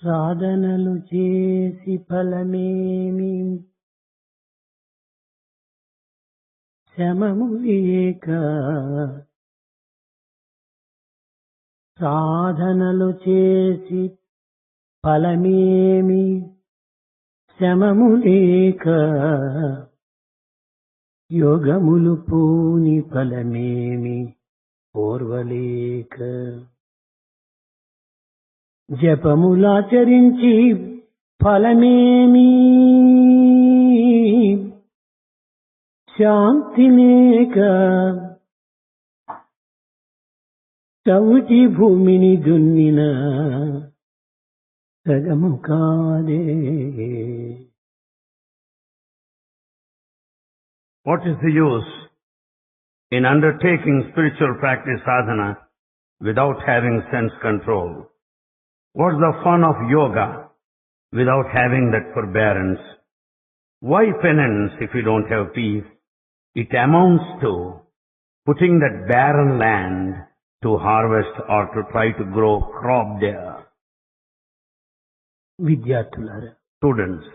సాధనలు చేసి ఫలమేమి శ్రమము లేక, సాధనలు చేసి ఫలమేమి శ్రమము లేక, యోగములు పూని ఫలమేమి ఓర్వలేక, జపములాచరించి ఫలమేమి శాంతి లేక, చవిటి భూమిని దున్నిన సగము కాదే. What is the use in undertaking spiritual practice sadhana without having sense control? What's the fun of yoga without having that forbearance? Why penance if you don't have peace? It amounts to putting that barren land to harvest or to try to grow crop there. విద్యార్థులారా, Students,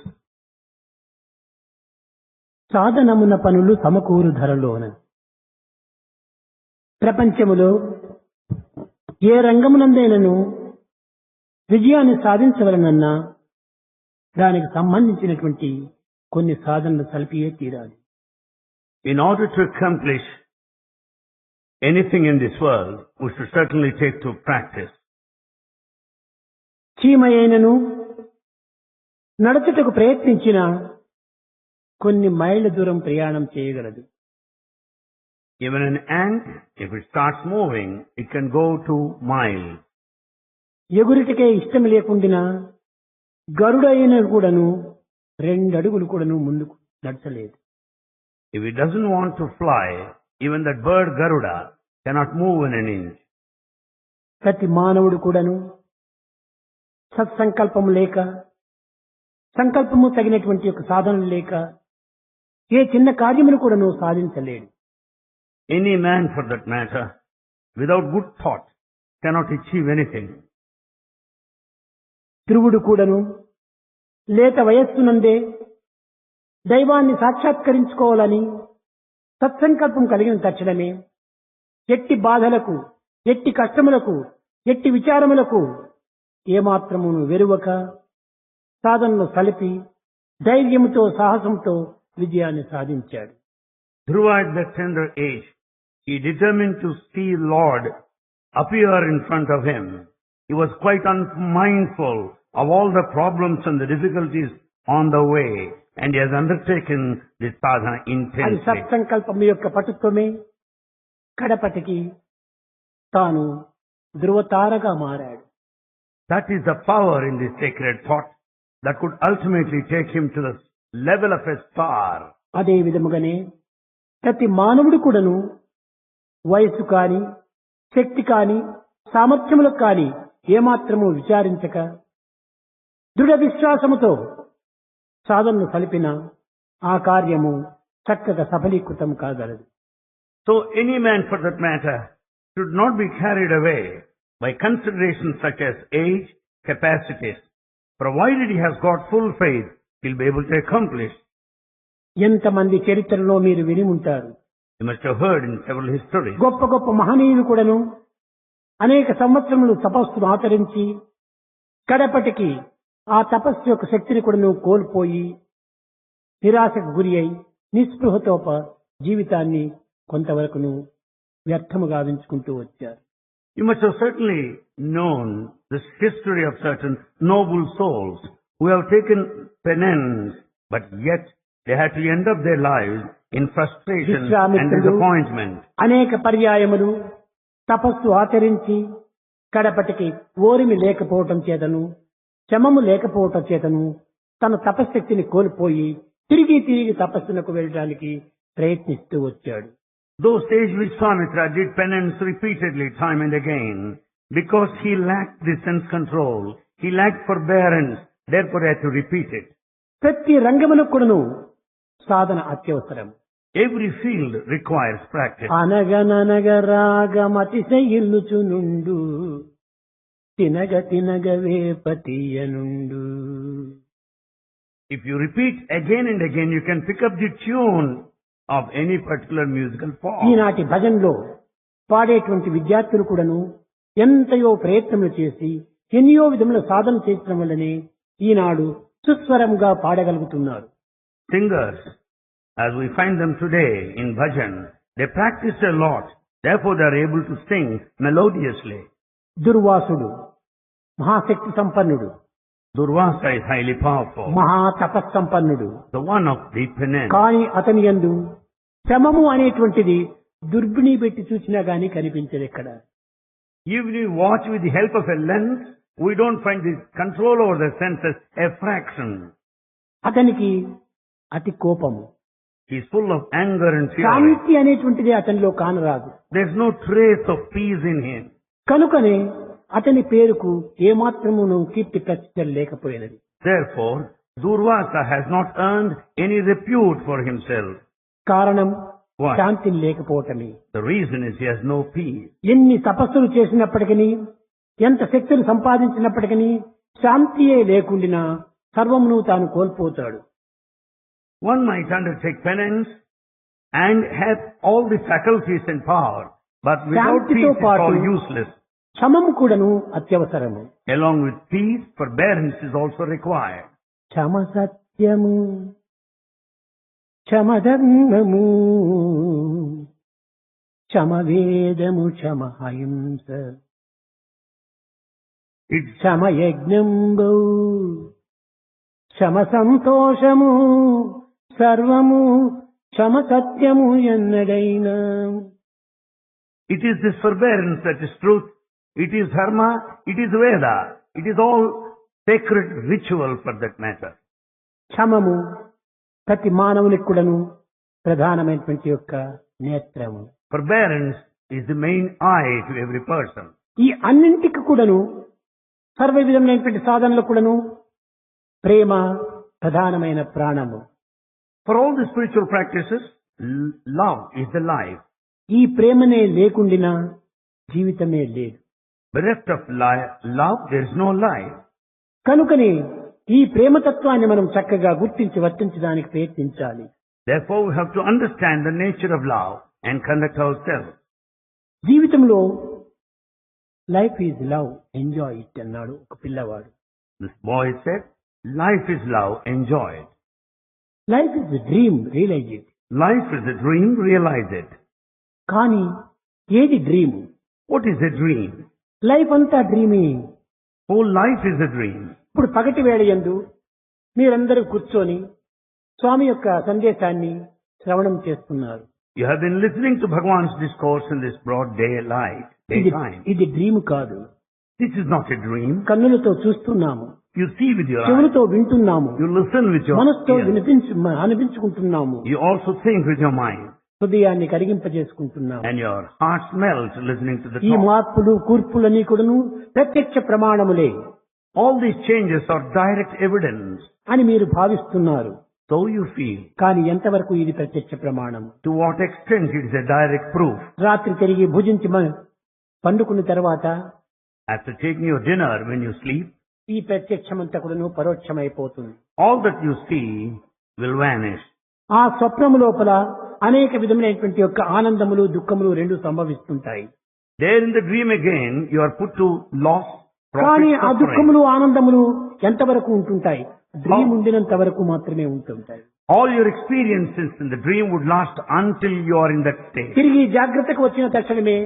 సాధనమున పనులు సమకూరు ధరలోన. ప్రపంచములో ఏ రంగమునందైనను విజయాన్ని సాధించవలనన్నా దానికి సంబంధించినటువంటి కొన్ని సాధనలు సలిపియే తీరాలి. in order to accomplish anything in this world, we should certainly take to practice. చీమయైనను నడచుటకు ప్రయత్నించిన కొన్ని మైళ్ళ దూరం ప్రయాణం చేయగలదు. Even an ant, if it starts moving, it can go 2 miles. ఎగురిటికే ఇష్టం లేకుండా గరుడైన కూడాను 2 అడుగులు కూడాను ముందుకు నడచలేదు. If it doesn't want to fly, even that bird Garuda cannot move in an inch. ప్రతి మానవుడు కూడాను సత్సంకల్పము లేక, సంకల్పము తగినటువంటి ఒక సాధనలు లేక ఏ చిన్న కార్యమును కూడాను సాధించలేడు. Any man, for that matter, without good thought, cannot achieve anything. ధ్రువుడు కూడాను లేత వయస్సునందే దైవాన్ని సాక్షాత్కరించుకోవాలని సత్సంకల్పం కలిగిన తక్షణమే ఎట్టి బాధలకు, ఎట్టి కష్టములకు, ఎట్టి విచారములకు ఏమాత్రమును వెరువక సాధనను సలిపి ధైర్యముతో, సాహసంతో విజయాన్ని సాధించాడు. Dhruva at that tender age, he determined to see Lord appear in front of him. He was quite unmindful of all the problems and the difficulties on the way, and he has undertaken this sadhana అది intensely. సత్సంకల్పం యొక్క పటుత్వమే కడపటికి తాను ధ్రువతారగా మారాడు. That is the power in this sacred thought that could ultimately take him to the level of a star. అదే విధముగానే ప్రతి మానవుడు కూడాను వయస్సు కాని, శక్తి కాని, సామర్థ్యములకు కాని ఏమాత్రము విచారించక దృఢ విశ్వాసముతో సాధనను కలిపిన ఆ కార్యము చక్కగా సఫలీకృతం కాగలదు. So any man, for that matter, should not be carried away by considerations such as age, capacities. Provided he has got full faith, he'll be able to accomplish. ఎంతమంది చరిత్రలో మీరు విని ఉంటారు. You must have heard in several histories. గొప్ప గొప్ప మహనీయులు కూడాను అనేక సంవత్సరములు తపస్సును ఆచరించి కడపటికి ఆ తపస్సు యొక్క శక్తిని కూడాను కోల్పోయి నిరాశకు గురి అయి నిస్పృహతో జీవితాన్ని కొంతవరకును వ్యర్థము గావించుకుంటూ వచ్చారు. You must have certainly known this history of certain noble souls who have taken penance, but yet they had to end up their lives in frustration and విశ్వామిత్రుడు disappointment. అనేక పర్యాయములు తపస్సు ఆచరించి కడపటికి ఓరిమి లేకపోవటం చేతను, శ్రమము లేకపోవటం చేతను తన తపశక్తిని కోల్పోయి తిరిగి తపస్సునకు వెళ్ళడానికి ప్రయత్నిస్తూ వచ్చాడు. Though sage Vishwamitra did penance repeatedly time and again, because he lacked the sense control, he lacked forbearance, therefore he had to repeat it. ప్రతి రంగమునకు కూడాను సాధన అత్యవసరం. Every field requires practice. అనగననగ రాగమతిశయిల్లుచునుండు తినగ తినగ వేపతీయనుండు. If you repeat again and again, you can pick up the tune of any particular musical form. ఈనాటి భజనలో పాడేటువంటి విద్యార్థులు కూడాను ఎంతయో ప్రయత్నములు చేసి ఎన్నో విధముల సాధన చేయడం వల్లనే ఈనాడు సుస్వరంగా పాడగలుగుతున్నారు. Singers, as we find them today in bhajan, they practice a lot. Therefore, they are able to sing melodiously. దుర్వాసుడు మహాశక్తి సంపన్నుడు, Durvasa is highly powerful, మహా తపస్సంపన్నుడు. the one of deep penance. కానీ అతని యందు శ్రమము అనేటువంటిది దుర్బిణి పెట్టి చూసినా గాని కనిపించదు ఎక్కడ. Even if you watch with the help of a lens, we don't find this control over the senses a fraction. అతనికి అతి కోపము, He is full of anger and fury. శాంతి అనేటువంటిది అతనిలో కానరాదు. There's no trace of peace in him. కనుకనే అతని పేరుకు ఏమాత్రమును కీర్తి ప్రతిష్టలు లేకపోయినది. Therefore, Durvasa has not earned any repute for himself. కారణం Why? శాంతిని లేకపోవటమే. The reason is he has no peace. ఎన్ని తపస్సులు చేసినప్పటికీ, ఎంత శక్తులు సంపాదించినప్పటికీ శాంతియే లేకుండినా సర్వమును తాను కోల్పోతాడు. One might undertake penance and have all the faculties and power, but without శాంతితో peace it's పాటు all useless. క్షమము కూడాను అత్యవసరము. Along with peace, forbearance is also required. క్షమ సత్యము, క్షమ ధర్మము, క్షమ వేదము, క్షమ అహింస, It's క్షమ యజ్ఞంబు, క్షమ సంతోషము, సర్వము క్షమ సత్యము ఎన్నడైనా. It is this forbearance that is truth. It is dharma. It is Veda. It is all sacred ritual for that matter. క్షమము ప్రతి మానవునికి కూడాను ప్రధానమైనటువంటి యొక్క నేత్రము. Forbearance is the main eye to every person. ఈ అన్నింటికి కూడాను సర్వ విధమైనటువంటి సాధనలు కూడాను ప్రేమ ప్రధానమైన ప్రాణము. For all the spiritual practices, love is the life. ఈ ప్రేమనే లేకుండినా జీవితమే లేదు. Bereft of love, there is no life. కనుకనే ఈ ప్రేమతత్వాన్ని మనం చక్కగా గుర్తించి వర్తించడానికి ప్రయత్నించాలి. Therefore, we have to understand the nature of love and conduct ourselves. జీవితంలో life is love, enjoy it అన్నాడు ఒక పిల్లవాడు. This boy said, life is love, enjoy it. Life is dream, realize it. Life is a dream, realize it. కానీ ఏది dream? What is a dream? లైఫ్ అంతా డ్రీమే. Whole life is a dream. ఇప్పుడు పగటి వేళ యందు మీరందరూ కూర్చొని స్వామి యొక్క సందేశాన్ని శ్రవణం చేస్తున్నారు. You have been listening to Bhagavan's discourse in this broad daylight, daytime. ఇది డ్రీమ్ కాదు. This is not a dream. కన్నులతో చూస్తున్నాము, You see with your eyes. చెవులతో వింటున్నాము, You listen with your మనసుతో ears. అనిపించుకుంటున్నాము, You also think with your mind. హృదయాన్ని కరిగింపజేసుకుంటున్నాము. And your heart melt listening to the ఈ talk. మార్పులు కూర్పులన్నీ కూడాను ప్రత్యక్ష ప్రమాణములే All these changes are direct evidence. అని మీరు భావిస్తున్నారు. So you feel. కానీ ఎంతవరకు ఇది ప్రత్యక్ష ప్రమాణం? To what extent it is a direct proof. రాత్రి తిరిగి భుజించి పండుకున్న తర్వాత After taking your dinner when you sleep, ఈ ప్రత్యక్షమంతా కూడాను పరోక్షమైపోతుంది. all that you see will vanish. ఆ స్వప్నము లోపల అనేక విధమైనటువంటి యొక్క ఆనందములు దుఃఖములు రెండు సంభవిస్తుంటాయి. There in the dream again, you are put to loss, కానీ profit, ఆ suffering. దుఃఖములు ఆనందములు ఎంతవరకు ఉంటుంటాయి? డ్రీమ్ ఉండినంత వరకు మాత్రమే ఉంటుంటాయి. All your experiences in the dream would last until you are in that state. తిరిగి జాగ్రత్తకు వచ్చిన తక్షణమే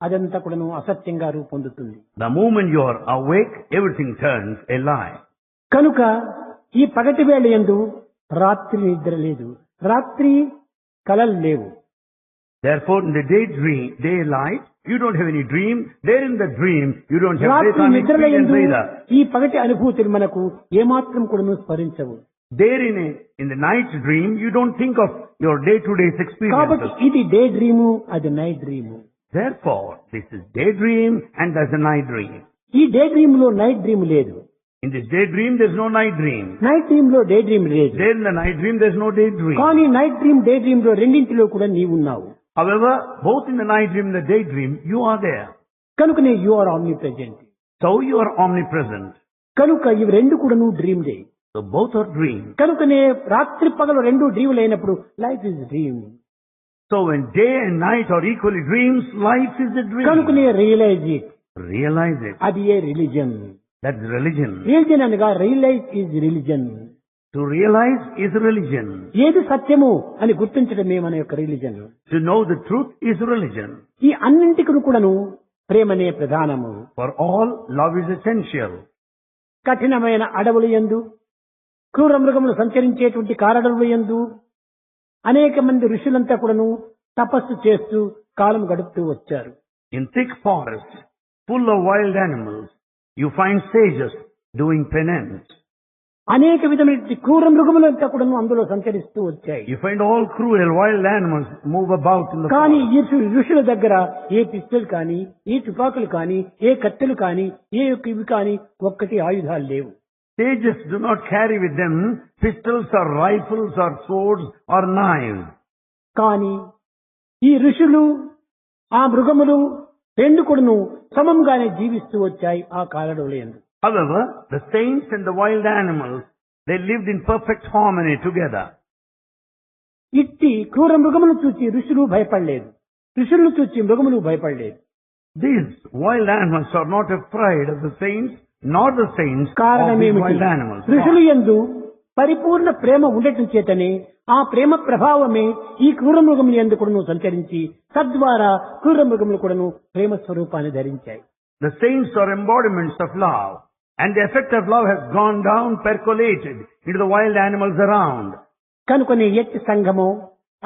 అదంతా కూడాను అసత్యంగా రూపొందుతుంది. The moment you are awake, everything turns a lie. కనుక ఈ పగటి వేళ యందు రాత్రి నిద్ర లేదు, రాత్రి కలలు లేవు. Therefore, in the daylight, you don't have any dream. There in the dream, you don't have రాత్రి daytime నిద్రల experience యందు either. ఈ పగటి అనుభూతులు మనకు ఏమాత్రం కూడాను స్మరించవు. There in the night dream, you don't think of your day-to-day కాబట్టి experiences. ఇది డే డ్రీము, అది night dream. Therefore, this is daydream and there's a night dream. ఈ డే డ్రీమ్ లో నైట్ డ్రీమ్ లేదు, In this daydream, there's no night dream. Night dream లో day dream లేదు. There in the night dream, there's no daydream. కానీ night dream day dream లో రెండింటిలో కూడా నీవున్నావు. However, both in the night dream and the daydream, you are there. కనుకనే you are omnipresent. So you are omnipresent. కనుక ఇవి రెండు కూడాను డ్రీమ్లే. So both are dreams. కనుకనే రాత్రి పగలు రెండు డ్రీములు అయినప్పుడు life is dream. So when day and night are equally dreams, life is a dream. కనుకనే రియలైజ్ ఇట్. Realize it. అది ఏ రిలీజన్. That's religion. రిలీజన్ అనగా realize is religion. To realize is religion. ఏది సత్యము అని గుర్తించడమే మన యొక్క religion. To know the truth is religion. ఈ అన్నింటికి కూడాను ప్రేమనే ప్రధానము. For all, love is essential. కఠినమైన అడవుల యందు, క్రూర మృగములు సంచరించేటువంటి కారడవుల యందు అనేక మంది ఋషులంతా కూడాను తపస్సు చేస్తూ కాలం గడుపుతూ వచ్చారు. In thick forests, full of wild animals, you find sages doing penance. అనేక విధమైన క్రూర మృగములంతా కూడాను అందులో సంచరిస్తూ వచ్చాయి. You find all cruel wild animals move about in the కానీ forest. ఈ ఋషుల దగ్గర ఏ పిస్టల్ కానీ, ఏ తుపాకులు కానీ, ఏ కత్తెలు కానీ, ఏ ఇవి కానీ ఒక్కటి ఆయుధాలు లేవు. Sages do not carry with them pistols or rifles or swords or knives. కానీ ఈ ఋషులు ఆ మృగములు రెండు కూడాను సమంగానే జీవిస్తూ వచ్చాయి ఆ కారడవుల యందు. However, the saints and the wild animals, they lived in perfect harmony together. ఇట్టి క్రూర మృగమును చూచి ఋషులు భయపడలేదు, ఋషులను చూచి మృగములు భయపడలేదు. These wild animals are not afraid of the saints, nor the saints of కారణం these ఏమిటి? wild animals. ఋషులు యందు పరిపూర్ణ ప్రేమ ఉండటం చేతనే ఆ ప్రేమ ప్రభావమే ఈ క్రూర మృగముల యందు కూడాను సంచరించి తద్వారా క్రూర మృగములు కూడాను ప్రేమ స్వరూపాన్ని ధరించాయి. The saints are embodiments of love, and the effect of love has gone down, percolated into the wild animals around. కనుకొని ఎట్టి సంఘమో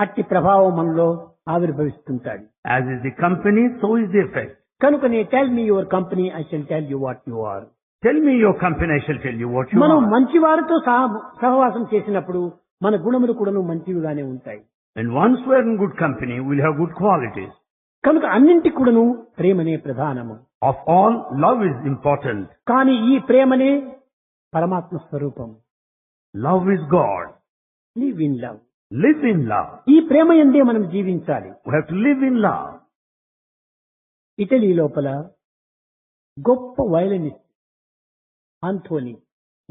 అట్టి ప్రభావం మనలో ఆవిర్భవిస్తుంటాడు. As is the company, so is the effect. కనుకొని tell me your company, I shall tell you what you are. Tell me your company, I shall tell you what you మనం are. మంచి వారితో సహవాసం చేసినప్పుడు మన గుణములు కూడాను మంచివిగానే ఉంటాయి. And once we are in good company, we'll have good qualities. కనుక అన్నింటి కూడాను ప్రేమనే ప్రధానము. Of all, love is important. కానీ ఈ ప్రేమనే పరమాత్మ స్వరూపం. Love is God. Live in love. Live in love. ఈ ప్రేమ యందే మనం జీవించాలి. We have to live in love. Italy లోపల గొప్ప వయలినిస్ట్ ఆంథోనీ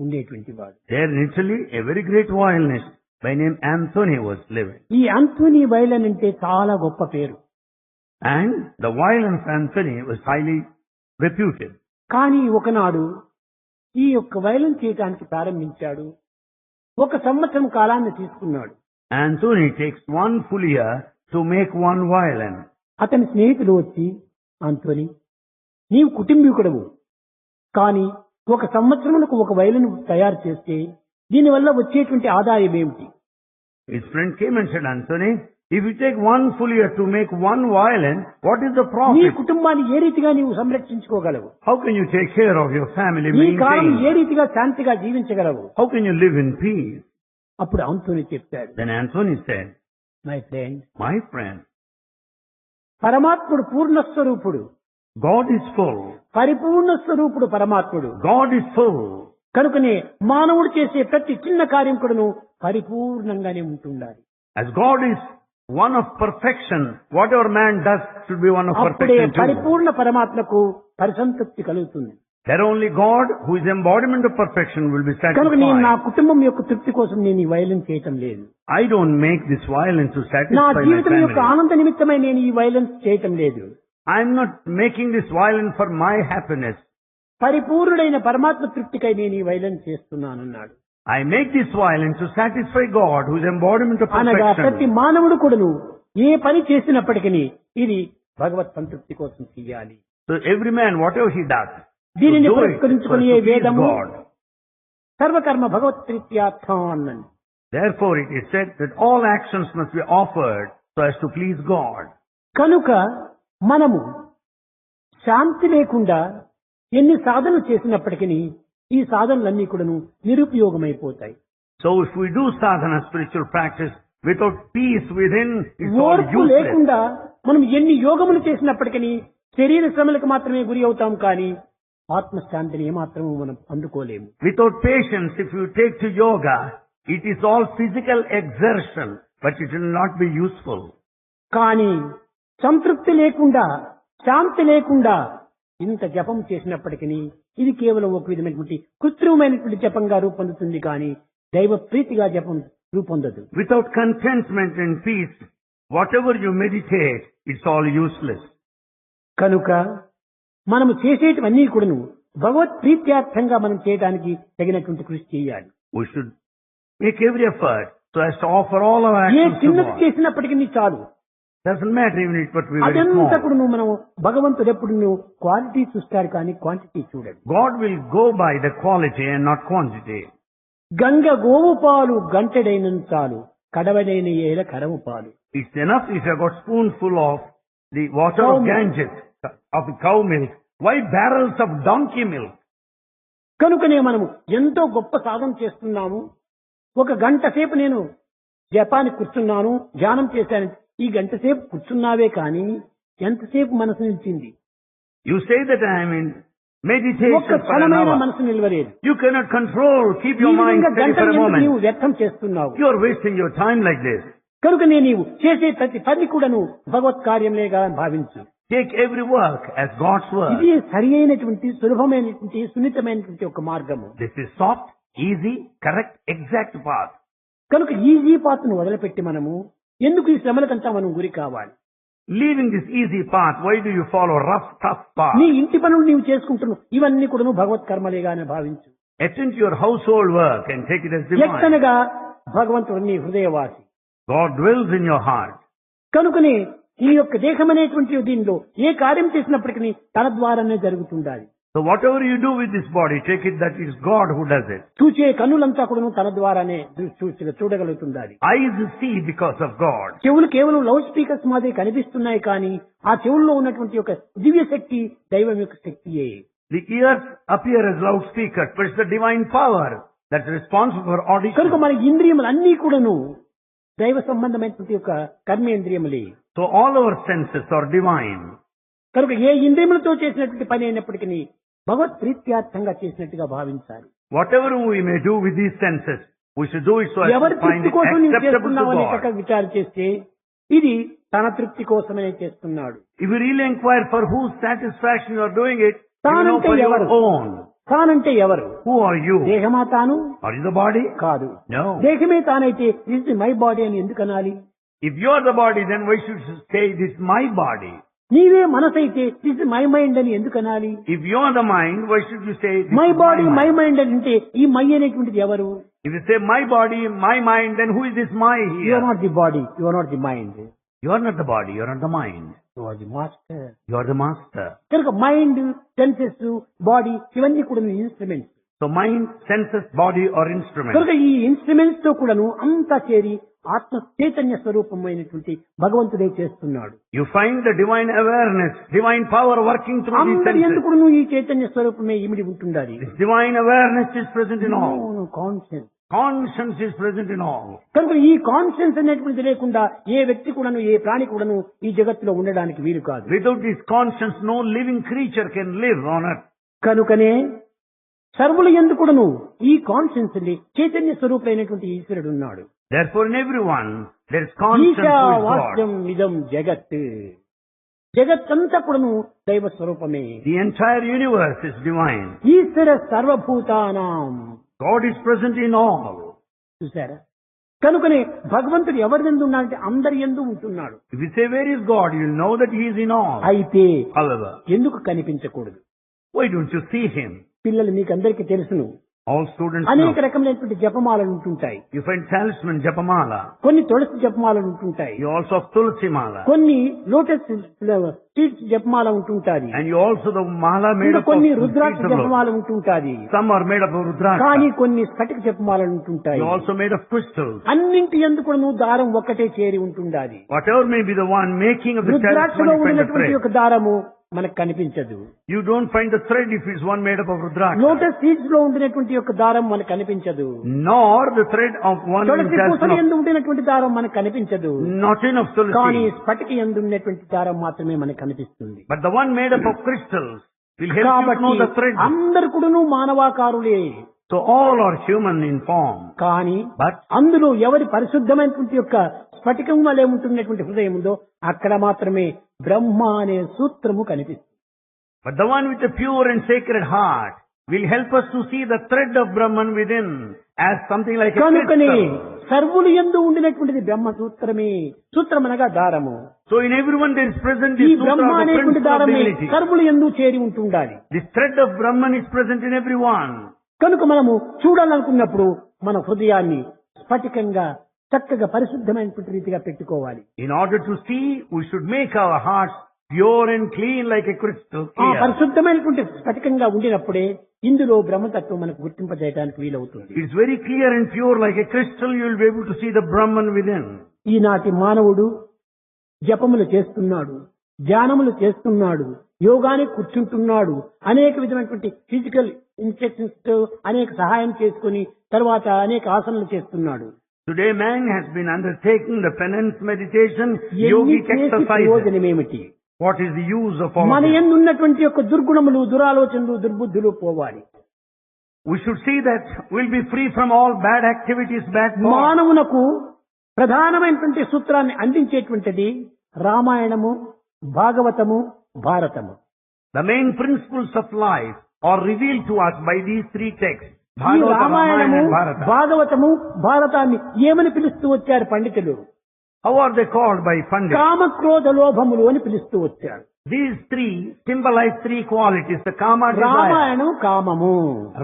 ఉండేటువంటి వాడు. There in Italy, a very great violinist by name Anthony was living. ఈ ఆంథోనీ వయలిన్ అంటే చాలా గొప్ప పేరు. And the violin of Anthony was highly reputed. కానీ ఒకనాడు ఈ యొక్క వయలిన్ చేయడానికి ప్రారంభించాడు. ఒక సంవత్సరం కాలాన్ని తీసుకున్నాడు. Anthony takes one full year to make one violin. అతని స్నేహితులు వచ్చి, ఆంథోనీ, నీవు కుటుంబీకుడవు, కానీ ఒక సంవత్సరములకు ఒక వయలిన్ తయారు చేస్తే దీనివల్ల వచ్చేటువంటి ఆదాయం ఏమిటి? His friend came and said, Anthony, if you take one full year to make one violin, what is the నీ profit? కుటుంబాన్ని ఏ రీతిగా నీవు సంరక్షించుకోగలవు? How can you take care of your family, నీ కాలం ఏ maintain? రీతిగా శాంతిగా జీవించగలవు? How can you live in peace? అప్పుడు Anthony చెప్పాడు, Then Anthony said, my friend, my friend, పరమాత్ముడు పూర్ణ స్వరూపుడు, God is full. పరిపూర్ణ స్వరూపుడు పరమాత్ముడు. God is full. కనుకనే మానవుడు చేసే ప్రతి చిన్న కార్యం కూడాను పరిపూర్ణంగానే ఉంటుండాలి. As God is one of perfection, whatever man does should be one of అప్పుడే perfection too. పరిపూర్ణ పరమాత్మకు పరిసంతృప్తి కలుగుతుంది. There only God, who is embodiment of perfection, will be కనుక నేను నా satisfied. కుటుంబం యొక్క తృప్తి కోసం నేను ఈ వయలిన్ చేయటం లేదు. I don't make this violin to నా satisfy my జీవితం యొక్క family. ఆనంద నిమిత్తమై నేను ఈ వయలిన్ చేయటం లేదు. I'm not making this violin for my happiness. పరిపూర్ణుడైన పరమాత్మ తృప్తికై నేను ఈ violin చేస్తున్నానన్నాడు. I make this violin to satisfy God, who is embodiment of అనగా ప్రతి perfection. మానవుడు కూడాను ఏ పని చేసినప్పటికీ ఇది భగవత్ సంతృప్తి కోసం చేయాలి. So every man, whatever he does, to దీనిని do it for పురస్కరించుకుని to ఏ please వేదము God. సర్వకర్మ భగవత్ ప్రీత్యార్థం అన్నది. Therefore it is said that all actions must be offered so as to please God. కనుక మనము శాంతి లేకుండా ఎన్ని సాధనలు చేసినప్పటికీ ఈ సాధనలన్నీ కూడాను నిరుపయోగమైపోతాయి. So if we do sadhana, spiritual practice, without peace within, it's all ఓర్పు useless. లేకుండా మనం ఎన్ని యోగములు చేసినప్పటికీ శరీర శ్రమలకు మాత్రమే గురి అవుతాం, కానీ ఆత్మశాంతిని ఏమాత్రము మనం అందుకోలేము. Without patience, if you take to yoga, it is all physical exertion, but it will not be useful. కానీ సంతృప్తి లేకుండా, శాంతి లేకుండా ఇంత జపం చేసినప్పటికీ ఇది కేవలం ఒక విధమైనటువంటి కృత్రిమమైనటువంటి జపంగా రూపొందుతుంది కానీ దైవ ప్రీతిగా జపం రూపొందదు. Without contentment and peace, whatever you meditate, it's all useless. కనుక మనము చేసేటివన్నీ కూడాను భగవత్ ప్రీత్యార్థంగా మనం చేయడానికి తగినటువంటి కృషి చేయాలి. We should make every effort so as to offer all our A actions to చిన్నది God. చేసినప్పటికీ చాలు. Doesn't matter even if it be very అదంతా small. కూడా మనం భగవంతుడు ఎప్పుడు క్వాలిటీ చూస్తాడు కానీ క్వాంటిటీ చూడడు. God will go by the quality and not quantity. Ganga గోవు పాలు గంటెడైన చాలు, కడవడైన ఏల కరవు పాలు. It's enough if you have got spoonful of the water Cow of milk. Ganges, of the cow milk. Why barrels of donkey milk? కనుకనే మనము ఎంతో గొప్ప సాధన చేస్తున్నాము. ఒక గంట సేపు నేను జపానికి కూర్చున్నాను, ధ్యానం చేశాను. ఈ గంట సేపు కూర్చున్నావే కానీ ఎంతసేపు మనసు నిలిచింది? You say that I am in meditation ఒక్క for an క్షణమైన hour. మనసు నిలవలేదు. You cannot control, keep ఈ your mind విధంగా steady for a గంటలు moment. నీవు వ్యర్థం చేస్తున్నావు. You are wasting your time like this. కనుకనే నీవు చేసే ప్రతి పని కూడాను భగవత్ కార్యంలేగా భావించు. Take every work as God's work. ఇది సరి అయినటువంటి సులభమైనటువంటి సున్నితమైనటువంటి ఒక మార్గము. This is soft, easy, correct, exact path. కనుక ఈజీ పాత్ను వదిలిపెట్టి మనము ఎందుకు ఈ శ్రమలకంతా మనం గురి కావాలి? Leaving this easy path, why do you follow rough, tough path? నీ ఇంటి పనులు నీవు చేసుకుంటున్నావు, ఇవన్నీ కూడాను భగవత్ కర్మలేగా అని భావించు. Attend to your household work and take it as divine. ఎక్కనగా భగవంతుడు నీ హృదయవాసి. God dwells in your heart. కనుకనే ఈ యొక్క దేహం అనేటువంటి దీనిలో ఏ కార్యం చేసినప్పటికీ తన ద్వారానే జరుగుతుండాలి. So whatever you do with this body, take it that it is God who does it. చూచే కన్నులంతా కూడాను తన ద్వారానే చూడగలుగుతుండాలి. Eyes see because of God. చెవులు కేవలం లౌడ్ స్పీకర్స్ మాదిరి కనిపిస్తున్నాయి కానీ ఆ చెవుల్లో ఉన్నటువంటి ఒక దివ్య శక్తి దైవం యొక్క శక్తియే. The ears appear as loudspeakers, but it's the divine power that's responsible for audition. కనుక మన ఇంద్రియములు అన్నీ కూడాను దైవ సంబంధమైనటువంటి యొక్క కర్మేంద్రియములే. So all our senses are divine. కనుక ఏ ఇంద్రియములతో చేసినటువంటి పని అయినప్పటికీ భగవత్ ప్రీత్యార్థంగా చేసినట్టుగా భావించాలి. Whatever we may do with these senses, we should do it so as ఎవరి to find తృప్తి it కోసం నీవు acceptable to చేస్తున్నావని God. చక్కగా విచారం చేస్తే ఇది తన తృప్తి కోసమే చేస్తున్నాడు. If you really inquire for whose satisfaction you are doing it, you know తానంటే for your ఎవరు? own. తానంటే ఎవరు? Who are you? దేహమా తాను? Are you the body? కాదు. No. దేహమే తానైతే ఇది మై బాడీ అని ఎందుకు అనాలి? If you are the body, then why should you say this is my body? నీవే మనసైతే దిస్ మై మైండ్ అని ఎందుకు అనాలి? If you are the mind, why should you say this my is body my my mind? Mind అని అంటే ఈ my అనేటువంటిది ఎవరు? If you say my body, my mind, then who is this my you here? Are not the body, you are not the mind, You are not the body, you are not the mind. You are the master. You are the master. కనుక mind, senses, body ఇవన్నీ కూడా instruments. So mind, senses, body are instruments. కనుక ఈ instruments తో కూడాను అంతా చేరి ఆత్మ చైతన్య స్వరూపమైనటువంటి భగవంతుడే చేస్తున్నాడు. You find the divine awareness, divine power working through these అందరి senses. ఎందుకు నువ్వు ఈ చైతన్య స్వరూపమే ఇమిడి ఉంటుండాలి. This divine awareness is present in all. Conscience. Conscience is present in all. కనుక ఈ కాన్షియన్స్ అనేటువంటిది లేకుండా ఏ వ్యక్తి కూడాను ఏ ప్రాణి కూడాను ఈ జగత్తులో ఉండడానికి వీలు కాదు. Without this conscience, no living creature can live on earth. కనుకనే సర్వుల యందు కూడాను ఈ కాన్షియన్స్ చైతన్య స్వరూపుడైనటువంటి ఈశ్వరుడు ఉన్నాడు. Therefore, in everyone, there is conscience who is God. ఈశావాస్యం ఇదం జగత్. జగత్తంతా కూడాను దైవ స్వరూపమే. The entire universe is divine. ఈశ్వర సర్వభూతానాం. God is present in all. చూసారా? కనుకనే భగవంతుడు ఎవరి యందు ఉన్నాడంటే అందరి యందు ఉంటున్నాడు. If you say where is God, you will know that He is in all. అయితే However, ఎందుకు కనిపించకూడదు? why don't you see Him? పిల్లలు మీకందరికీ తెలుసును, All students అనేక know. రకమైనటువంటి జపమాలలు ఉంటుంటాయి. You find talisman Japamala. కొన్ని తులసి జపమాలలు ఉంటుంటాయి. You also have Tulsi Mala. కొన్ని లోటస్ సీడ్స్ జపమాల ఉంటుంటాది. And you also the mala made ఇంకా up of కొన్ని seeds రుద్రాక్ష of lotus. జపమాల ఉంటుంటాది. Some are made up of కానీ rudraksha. కొన్ని స్ఫటిక జపమాలలు ఉంటుంటాయి. You also made of crystals. అన్నింటి యందు కూడా నువ్వు దారం ఒక్కటే చేరి ఉంటుండాలి. Whatever may be the one making of the రుద్రాక్షలో talisman, you find the ఉన్నటువంటి thread. ఒక దారము మనకు కనిపించదు. You don't find the thread if it's one made up of rudraksha. Lotus seeds లో ఉండినటువంటి యొక్క దారం మనకు కనిపించదు. Nor the thread of one తులసి పూసలు talisman ఎందు ఉండినటువంటి దారం మనకు కనిపించదు. of, not enough కానీ tulsi. స్ఫటిక ఎందు ఉన్నటువంటి దారం మాత్రమే మనకు కనిపిస్తుంది. But the one made up of crystals will help you to కాబట్టి know the thread. అందరు కూడాను మానవాకారులే. So all are human in form. కానీ But అందులో ఎవరి పరిశుద్ధమైనటువంటి యొక్క స్ఫటికం వలె ఉంటున్నటువంటి హృదయం ఉందో అక్కడ మాత్రమే బ్రహ్మ అనే సూత్రము కనిపిస్తుంది. But the one with the pure and sacred heart will help us to see the thread of Brahman within as something like a కనుకనే crystal. సర్వులు యందు ఉండినటువంటిది బ్రహ్మ సూత్రమే. సూత్రం అనగా దారము. So in everyone there is present ఈ this sutra, బ్రహ్మ the అనేటువంటి principle of దారమే divinity. సర్వులు యందు చేరి ఉంటుండాలి. This thread of Brahman is present in everyone. కనుక మనము చూడాలనుకున్నప్పుడు మన హృదయాన్ని స్ఫటికంగా చక్కగా పరిశుద్ధమైనటువంటి రీతిగా పెట్టుకోవాలి. In order to see, we should make our hearts pure and clean like a crystal ఆ clear. పరిశుద్ధమైనటువంటి స్ఫటికంగా ఉండినప్పుడే ఇందులో బ్రహ్మతత్వం మనకు గుర్తింపజేయడానికి వీలవుతుంది. It's very clear and pure like a crystal. You will be able to see the Brahman within. ఈనాటి మానవుడు జపములు చేస్తున్నాడు, ధ్యానములు చేస్తున్నాడు, యోగానికి కూర్చుంటున్నాడు, అనేక విధమైనటువంటి ఫిజికల్ ఇన్స్ట్రక్షన్స్ తో అనేక సహాయం చేసుకుని తర్వాత అనేక ఆసనాలు చేస్తున్నాడు. Today man has been undertaking the penance meditation, ఎన్ని yogic చేసి exercises. ప్రయోజనమేమిటి? What is the use of all మన of this? యందు ఉన్నటువంటి యొక్క దుర్గుణములు, దురాలోచనలు, దుర్బుద్ధులు పోవాలి. We should see that we'll be free from all bad activities, bad thoughts. మానవునకు ప్రధానమైనటువంటి సూత్రాన్ని అందించేటువంటిది రామాయణము, భాగవతము, భారతము. The main principles of life are revealed to us by these three texts. ఈ Bhagavata, Ramayanamu, Ramayana and Bharata. భాగవతము, భారతాన్ని ఏమని పిలుస్తూ వచ్చారు పండితులు? How are they called by Pandit? కామక్రోధ లోభములు అని పిలుస్తూ వచ్చారు. These three symbolize three qualities. The Kama desire. Ramayanam కామము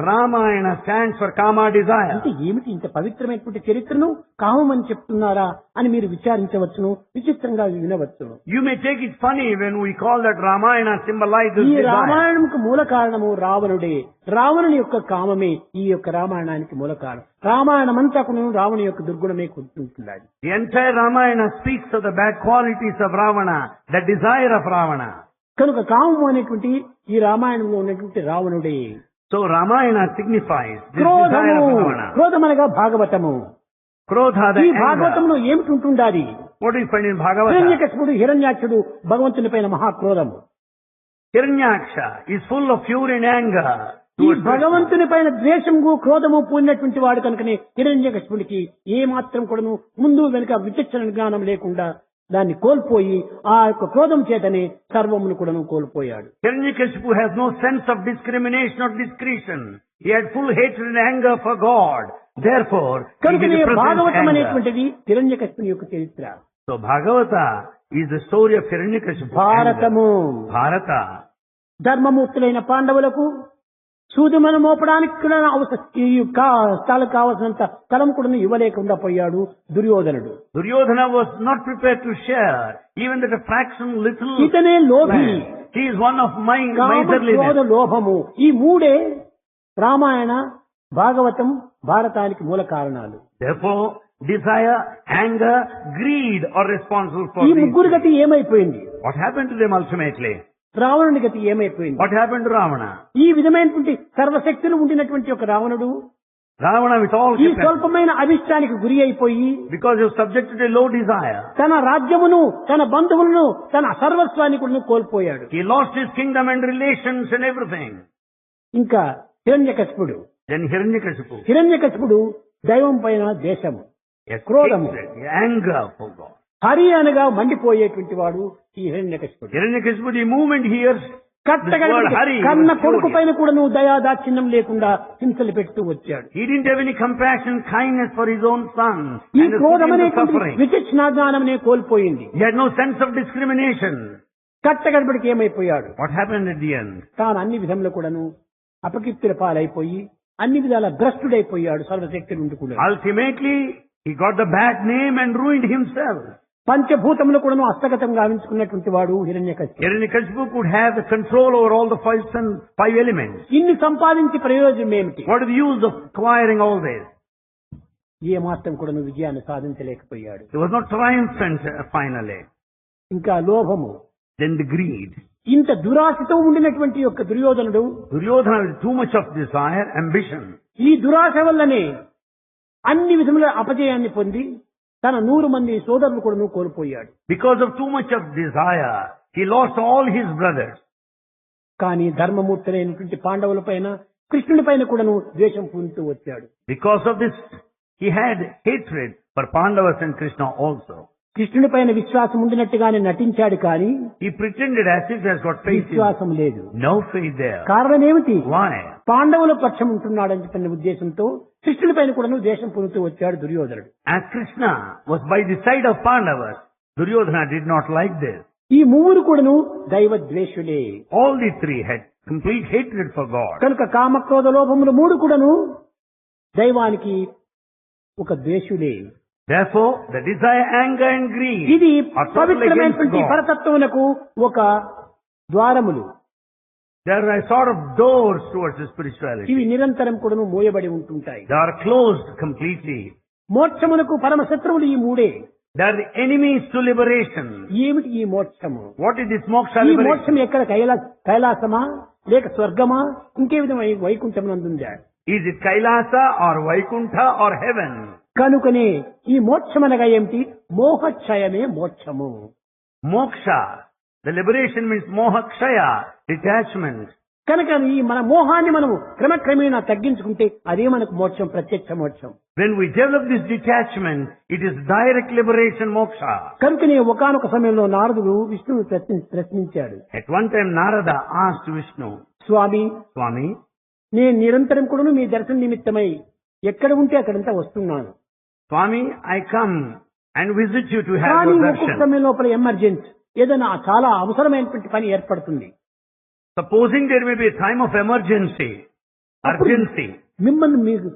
Ramayana stands for Kama desire. అంటే ఏమిటి? ఇంత పవిత్రమైనటువంటి చరిత్రను కామం అని చెప్తున్నారా అని మీరు విచారించవచ్చును, విచిత్రంగా వినవచ్చును. You may take it funny when we call that Ramayana symbolizes ఈ desire. రామాయణంకు మూల కారణము రావణుడే. రావణుని యొక్క కామమే ఈ యొక్క రామాయణానికి మూల కారణం. రామాయణం అంతా కూడా రావణుని యొక్క దుర్గుణమే కూర్చుంటున్నది. The entire Ramayana speaks of the bad qualities of Ravana, the desire of Ravana. కనుక కామము అనేటువంటి ఈ రామాయణంలో ఉన్నటువంటి రావణుడే. So Ramayana signifies this క్రోధము, desire of Ravana. క్రోధమనగా Bhagavatamu. Krodha, the ఈ anger. భాగవతంలో ఏమిటి ఉంటుండాలి? What do you find in Bhagavata? హిరణ్యకశిపుడు, హిరణ్యాక్షుడు భగవంతుని పైన మహాక్రోధము. Hiranyaksha is full of fury and anger. ఈ towards Krishna. భగవంతుని పైన ద్వేషము, క్రోధము పూరినటువంటి వాడు కనుకనే హిరణ్యకశిపుడికి ఏ మాత్రం కూడాను ముందు వెనుక విచక్షణ జ్ఞానం లేకుండా దాన్ని కోల్పోయి ఆ యొక్క క్రోధం చేతనే సర్వమును కూడాను కోల్పోయాడు. Hiranyakashipu has no sense of discrimination or discretion. He had full hatred and anger for God. Therefore, he కనుకనే represents భాగవతం anger. అనేటువంటిది హిరణ్యకశిపుని యొక్క చరిత్ర. So Bhagavata is the story of Hiranyakashipu. Bharatamu Bharata. ధర్మమూర్తులైన పాండవులకు సూదిమను మోపడానికి కూడా స్థలం కావలసినంత స్థలం కూడా ఇవ్వలేకుండా పోయాడు దుర్యోధనుడు. Duryodhana was not prepared to share even that a fraction little. ఇతనే లోభి. land. He is one of my కామ, క్రోధ, miserliness. లోభము ఈ మూడే రామాయణ, భాగవతం, భారతానికి మూల కారణాలు. Therefore, desire, anger, greed are responsible for ఈ these. ముగ్గురు గతి ఏమైపోయింది? What happened to them ultimately? రావణుని గతి ఏమైపోయింది? What happened to Ravana? ఈ విధమైనటువంటి సర్వశక్తులు ఉండినటువంటి ఒక రావణుడు Ravana with all ఈ capacity, స్వల్పమైన అభిష్టానికి గురి అయిపోయి because he was subjected to a low desire. తన రాజ్యమును, తన బంధువులను, తన సర్వస్వాన్ని కూడా కోల్పోయాడు. He lost his kingdom and relations and everything. ఇంకా హిరణ్యకశిపుడు Then Hiranyakashipu, హిరణ్యకశిపుడు దైవం పైన దేశము, yes, క్రోధము, hatred, anger for God. Hari అనగా మండిపోయేటువంటి వాడు ఈ హిరణ్యకశిపుడు. Hiranyakashipu, the moment he hears కట్టగా this word Hari, he కన్న was కొడుకు furious. పైన కూడా నువ్వు దయాదాక్షిణ్యం లేకుండా హింసలు పెడుతూ వచ్చాడు. He didn't have any compassion, kindness for his own son. ఈ And was put క్రోధం into అనేటువంటి suffering. విచక్షణాజ్ఞానమే కోల్పోయింది. He had no sense of discrimination. కట్టగడపడికి ఏమైపోయాడు? What happened at the end? తాను అన్ని విధంలో కూడాను అపకీర్తుల పాలైపోయి అన్ని విధాల భ్రష్టుడైపోయాడు సర్వశక్తి నుండి కూడా. Ultimately, he got the bad name and ruined himself. పంచభూతములు కూడాను హస్తగతం గావించుకున్నటువంటి వాడు హిరణ్యకశిపుడు. Hiranyakashipu could have the control over all the five elements. ఇన్ని సంపాదించి ప్రయోజనం ఏమిటి? What is the use of acquiring all this? ఏ మాత్రం కూడాను విజయాన్ని సాధించలేకపోయాడు. He was not triumphant finally. ఇంకా లోభము, Then the greed. ఇంత దురాశతో ఉండినటువంటి యొక్క దుర్యోధనుడు Duryodhana with too much of desire, ambition. ఈ దురాశ వల్లనే అన్ని విధముల అపజయాన్ని పొంది తన 100 మంది సోదరులు కూడా కోల్పోయాడు. Because of too much of desire, he lost all his brothers. కానీ ధర్మమూర్తులైనటువంటి పాండవుల పైన, కృష్ణుని పైన కూడాను ద్వేషం పొందుతూ వచ్చాడు. Because of this, he had hatred for Pandavas and Krishna also. కృష్ణుడి పైన విశ్వాసం ఉండినట్టుగానే నటించాడు కానీ He pretended as if he has got faith in. విశ్వాసం లేదు. No faith there. కారణం ఏమిటి? Why? పాండవుల పక్షం ఉంటున్నాడని చెప్పిన ఉద్దేశంతో కృష్ణుడి పైన కూడా ద్వేషం పొందుతూ వచ్చాడు దుర్యోధనుడు. As Krishna was by the side of Pandavas, Duryodhana did not like this. ఈ మూడు కూడాను దైవ ద్వేషులే. All the three had complete hatred for God. కనుక కామక్రోధ లోభములు మూడు కూడాను దైవానికి ఒక ద్వేషులే. Therefore, the desire, anger and greed ఇది are totally against పవిత్రమైనటువంటి God. పరతత్వమునకు ఒక ద్వారములు. There are sort of doors towards the spirituality. ఇవి నిరంతరం కూడాను మూయబడి ఉంటుంటాయి. They are closed completely. మోక్షమునకు పరమ శత్రువులు ఈ మూడే. They are the enemies to liberation. ఏమిటి ఈ మోక్షము? What is this moksha ఈ liberation? మోక్షం ఎక్కడ కైలాసమా లేక స్వర్గమా ఇంకే విధమైన Vaikuntham నందుందా? Is it Kailasa or Vaikuntha or heaven? కనుకనే ఈ మోక్షమనగా ఏమిటి? మోహక్షయమే మోక్షము. Moksha, the liberation means mohakshaya, detachment. కనుక ఈ మన మోహాన్ని మనము క్రమక్రమేణా తగ్గించుకుంటే అదే మనకు మోక్షం, ప్రత్యక్ష మోక్షం. When we develop this detachment, it is direct liberation moksha. కనుకనే ఒకానొక సమయంలో నారదుడు విష్ణువు ప్రశ్నించాడు. At one time Narada asked Vishnu, Swamy, Swami, నేను నిరంతరం కూడా మీ దర్శన నిమిత్తమై ఎక్కడ ఉంటే అక్కడంతా వస్తున్నాను. Swami, I come and visit you to have కానీ your ఒక్కొక్క darshan. సమయం లోపల ఎమర్జెన్సీ ఏదైనా చాలా అవసరమైనటువంటి పని ఏర్పడుతుంది. Supposing there may be a time of emergency, urgency, మిమ్మల్ని మీకు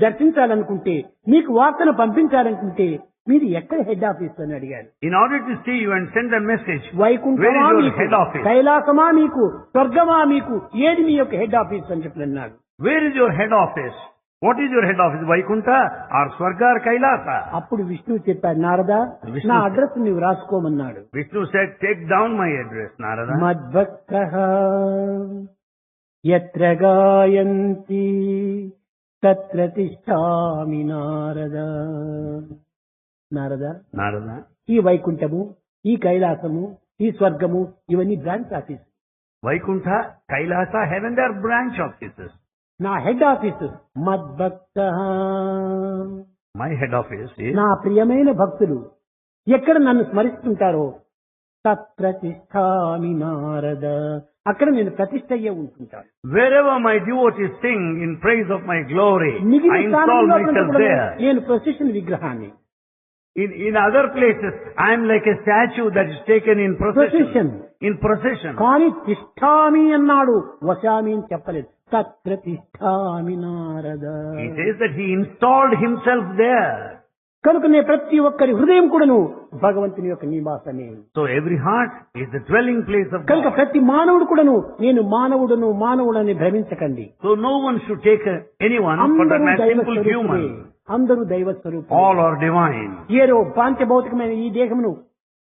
దర్శించాలనుకుంటే, మీకు వార్తను పంపించాలనుకుంటే మీరు ఎక్కడ హెడ్ ఆఫీస్ అని అడిగారు. in order to see you and send a message, వైకుంఠమా where is your మీకు, head office? కైలాసమా మీకు, స్వర్గమా మీకు, ఏది మీ యొక్క హెడ్ ఆఫీస్ అని చెప్పి అన్నాడు. Where is your head office? What is your head office? Vaikuntha or Swarga or Kailasa? అప్పుడు విష్ణువు చెప్పాడు, నారదా విష్ణువు నా అడ్రస్ నీవు రాసుకోమన్నాడు. Vishnu said, take down my address, Narada. మద్భక్తః యత్ర గాయంతి తత్ర తిష్ఠామి నారద. నారద, Narada. ఈ వైకుంఠము, ఈ కైలాసము, ఈ స్వర్గము ఇవన్నీ branch office. Vaikuntha, Kailasa, heaven, they are branch offices. నా హెడ్ ఆఫీసు మద్భక్తః. My head office is నా ప్రియమైన భక్తులు ఎక్కడ నన్ను స్మరిస్తుంటారో తత్ర తిష్ఠామి నారద, అక్కడ నేను ప్రతిష్ఠ అయ్యే ఉంటుంటాను. wherever my devotees sing in praise of my glory, మిగిలిన I install స్థానంలో myself కూడా there. నేను ప్రొసెషన్ విగ్రహాన్ని. In other places, I am like a statue that is taken in procession. Procession. In procession. కానీ తిష్ఠామి అన్నాడు, వశామి అని చెప్పలేదు. తత్ర తిష్ఠామి Narada. He says that he installed himself there. కనుకనే ప్రతి ఒక్కరి హృదయం కూడాను భగవంతుని యొక్క నివాసమే. So every heart is the dwelling place of కనుక God. ప్రతి మానవుడు కూడాను నేను మానవుడని భ్రమించకండి. So no one should take anyone for అందరూ the దైవ simple స్వరూపులే. human. అందరూ దైవ స్వరూపులే. All are divine. ఏదో పాంచభౌతికమైన ఈ దేహమును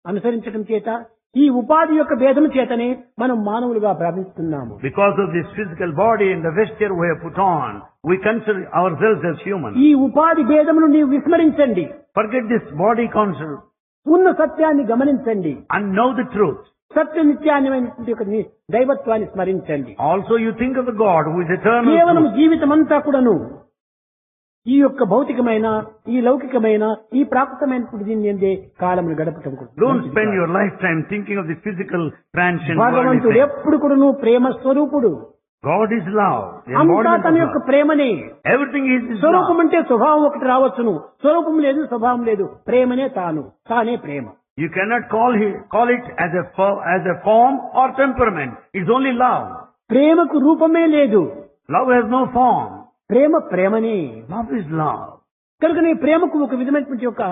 అనుసరించడం చేత, ఈ ఉపాధి యొక్క భేదము చేతనే మనం మానవులుగా భ్రమిస్తున్నాము. Because of this physical body and the vesture we have put on, we consider ourselves as human. ఈ ఉపాధి భేదమును నీవు విస్మరించండి. Forget this body concept ఉన్న సత్యాన్ని గమనించండి. and know the truth. సత్య నిత్యాన్యమైనటువంటి యొక్క దైవత్వాన్ని స్మరించండి. Also you think of the God who is eternal. కేవలం truth. జీవితం అంతా కూడాను ఈ యొక్క భౌతికమైన, ఈ లౌకికమైన, ఈ ప్రాకృతమైనటువంటి దీన్ని ఎందే కాలమును గడపటం. Don't spend your lifetime thinking of the physical transient భగవంతుడు worldly things. ఎప్పుడు కూడాను ప్రేమ స్వరూపుడు. God is love. The అంతా embodiment తన of యొక్క love. ప్రేమనే. Everything is His స్వరూపం love. అంటే స్వభావం ఒకటి రావచ్చును, స్వరూపం లేదు, స్వభావం లేదు. ప్రేమనే తానే ప్రేమ. You cannot call it as a form or temperament. It's only love. ప్రేమకు రూపమే లేదు. Love has no form. ప్రేమనే. Love is love. కనుక నీ ప్రేమకు ఒక విధమైనటువంటి ఒక